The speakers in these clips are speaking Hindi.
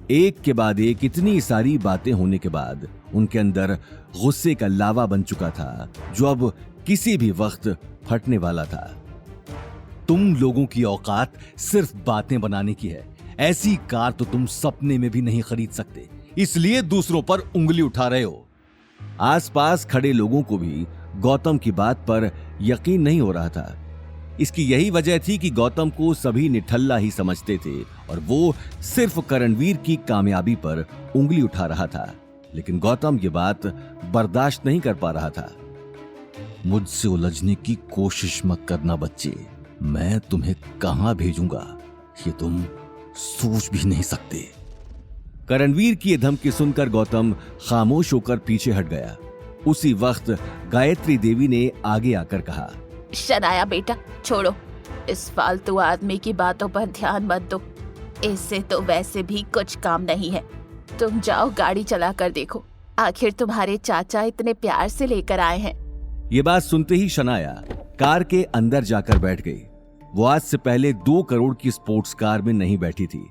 एक के बाद एक इतनी सारी बातें होने के बाद उनके अंदर गुस्से का लावा बन चुका था, जो अब किसी भी वक्त फटने वाला था। तुम लोगों की औकात सिर्फ बातें बनाने की है। ऐसी कार तो तुम सपने में भी नहीं खरीद सकते, इसलिए दूसरों पर उंगली उठा रहे हो। आसपास खड़े लोगों को भी गौतम की बात पर यकीन नहीं हो रहा था। इसकी यही वजह थी कि गौतम को सभी निठल्ला ही समझते थे और वो सिर्फ करणवीर की कामयाबी पर उंगली उठा रहा था। लेकिन गौतम ये बात बर्दाश्त नहीं कर पा रहा था। मुझसे उलझने की कोशिश मत करना बच्चे, मैं तुम्हें कहां भेजूंगा ये तुम सोच भी नहीं सकते। करणवीर की ये धमकी सुनकर गौतम खामोश होकर पीछे हट गया। उसी वक्त गायत्री देवी ने आगे आकर कहा, शनाया बेटा छोड़ो, इस फालतू आदमी की बातों पर ध्यान मत दो, इससे तो वैसे भी कुछ काम नहीं है। तुम जाओ गाड़ी चला कर देखो, आखिर तुम्हारे चाचा इतने प्यार से लेकर आए हैं। ये बात सुनते ही शनाया कार के अंदर जाकर बैठ गई। वो आज से पहले 2 करोड़ की स्पोर्ट्स कार में नहीं बैठी थी।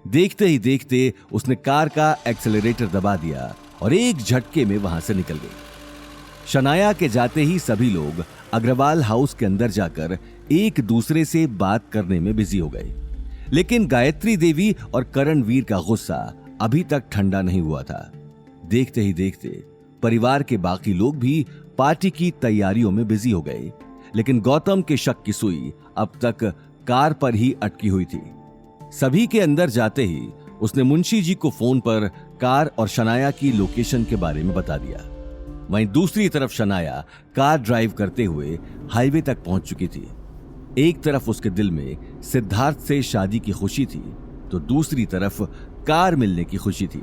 देखते ही देखते उसने कार का एक्सेलरेटर दबा दिया और एक झटके में वहां से निकल गई। शनाया के जाते ही सभी लोग अग्रवाल हाउस के अंदर जाकर एक दूसरे से बात करने में बिजी हो गए। लेकिन गायत्री देवी और करणवीर का गुस्सा अभी तक ठंडा नहीं हुआ था। देखते ही देखते परिवार के बाकी लोग भी पार्टी की तैयारियों में बिजी हो गए। लेकिन गौतम के शक की सुई अब तक कार पर ही अटकी हुई थी। सभी के अंदर जाते ही उसने मुंशी जी को फोन पर कार और शनाया की लोकेशन के बारे में बता दिया। वहीं दूसरी तरफ शनाया कार ड्राइव करते हुए हाईवे तक पहुंच चुकी थी। एक तरफ उसके दिल में सिद्धार्थ से शादी की खुशी थी, तो दूसरी तरफ कार मिलने की खुशी थी,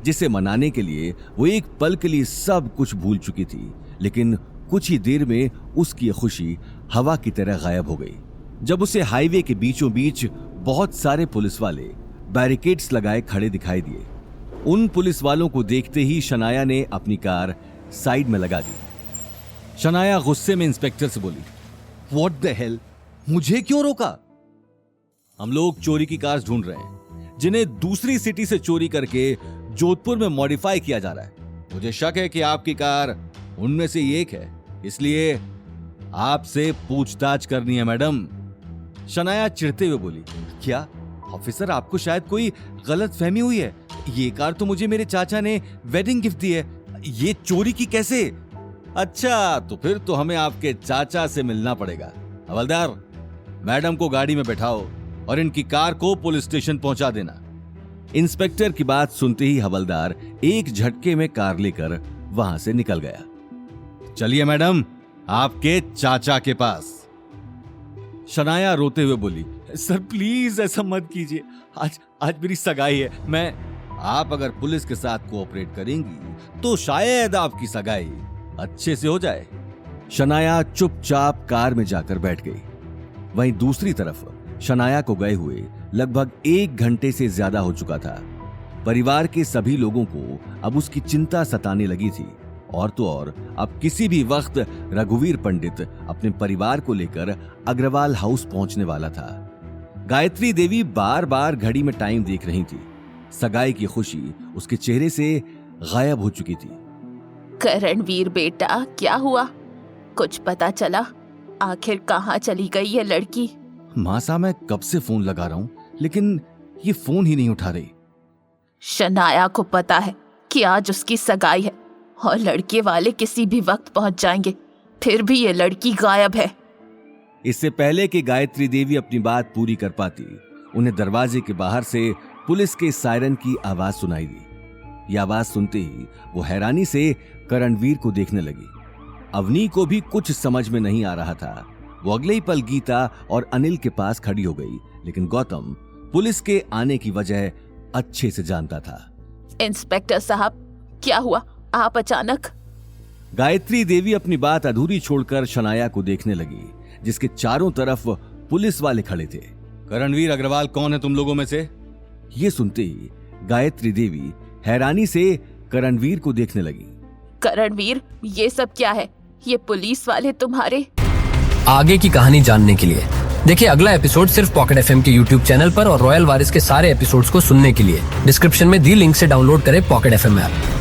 जिसे मनाने के लिए वो एक पल के लिए सब कुछ भूल चुकी थी। लेकिन कुछ ही देर में उसकी खुशी हवा की तरह गायब हो गई, जब उसे हाईवे के बीचों बीच बहुत सारे पुलिस वाले बैरिकेड्स लगाए खड़े दिखाई दिए। उन पुलिस वालों को देखते ही शनाया ने अपनी कार साइड में लगा दी। शनाया गुस्से में इंस्पेक्टर से बोली, व्हाट द हेल, मुझे क्यों रोका? हम लोग चोरी की कार्स ढूंढ रहे हैं, जिन्हें दूसरी सिटी से चोरी करके जोधपुर में मॉडिफाई किया जा रहा है। मुझे शक है कि आपकी कार उनमें से एक है, इसलिए आपसे पूछताछ करनी है मैडम। शनाया चिढ़ते हुए बोली, क्या ऑफिसर, आपको शायद कोई गलत फहमी हुई है। ये कार तो मुझे मेरे चाचा ने वेडिंग गिफ्ट दी है, ये चोरी की कैसे? अच्छा, तो फिर तो हमें आपके चाचा से मिलना पड़ेगा। हवलदार, मैडम को गाड़ी में बैठाओ और इनकी कार को पुलिस स्टेशन पहुंचा देना। इंस्पेक्टर की बात सुनते ही हवलदार एक झटके में कार लेकर वहां से निकल गया। चलिए मैडम, आपके चाचा के पास। शनाया रोते हुए बोली, सर प्लीज ऐसा मत कीजिए, आज मेरी सगाई है। आप अगर पुलिस के साथ कोऑपरेट करेंगी तो शायद आपकी सगाई अच्छे से हो जाए। शनाया चुपचाप कार में जाकर बैठ गई। वहीं दूसरी तरफ शनाया को गए हुए लगभग 1 घंटे से ज्यादा हो चुका था। परिवार के सभी लोगों को अब उसकी चिंता सताने लगी थी, और तो और अब किसी भी वक्त रघुवीर पंडित अपने परिवार को लेकर अग्रवाल हाउस पहुंचने वाला था। गायत्री देवी बार बार घड़ी में टाइम देख रही थी। सगाई की खुशी उसके चेहरे से गायब हो चुकी थी। करणवीर बेटा, क्या हुआ? कुछ पता चला? आखिर कहाँ चली गई ये लड़की? मां साहब, मैं कब से फोन लगा रहा हूं, लेकिन ये फोन ही नहीं उठा रही। शनाया को पता है कि आज उसकी सगाई है और लड़के वाले किसी भी वक्त पहुंच जाएंगे, फिर भी ये लड़की गायब है। इससे पहले कि गायत्री देवी अपनी बात पूरी कर पाती, उन्हें दरवाजे के बाहर से पुलिस के सायरन की आवाज सुनाई दी। यह आवाज सुनते ही वो हैरानी से करणवीर को देखने लगी। अवनी को भी कुछ समझ में नहीं आ रहा था। वो अगले ही पल गीता और अनिल के पास खड़ी हो गई, लेकिन गौतम पुलिस के आने की वजह अच्छे से जानता था। इंस्पेक्टर साहब, क्या हुआ? आप अचानक? गायत्री देवी अपनी बात अधूरी छोड़कर शनाया को देखने लगी, जिसके चारों तरफ पुलिस वाले खड़े थे। करणवीर अग्रवाल कौन है तुम लोगों में से? ये सुनते ही गायत्री देवी हैरानी से करणवीर को देखने लगी। करणवीर, ये सब क्या है? ये पुलिस वाले तुम्हारे? आगे की कहानी जानने के लिए देखिए अगला एपिसोड सिर्फ पॉकेट एफएम के यूट्यूब चैनल पर और रॉयल वारिस के सारे एपिसोड्स को सुनने के लिए डिस्क्रिप्शन में दी लिंक से डाउनलोड करें पॉकेट एफएम ऐप।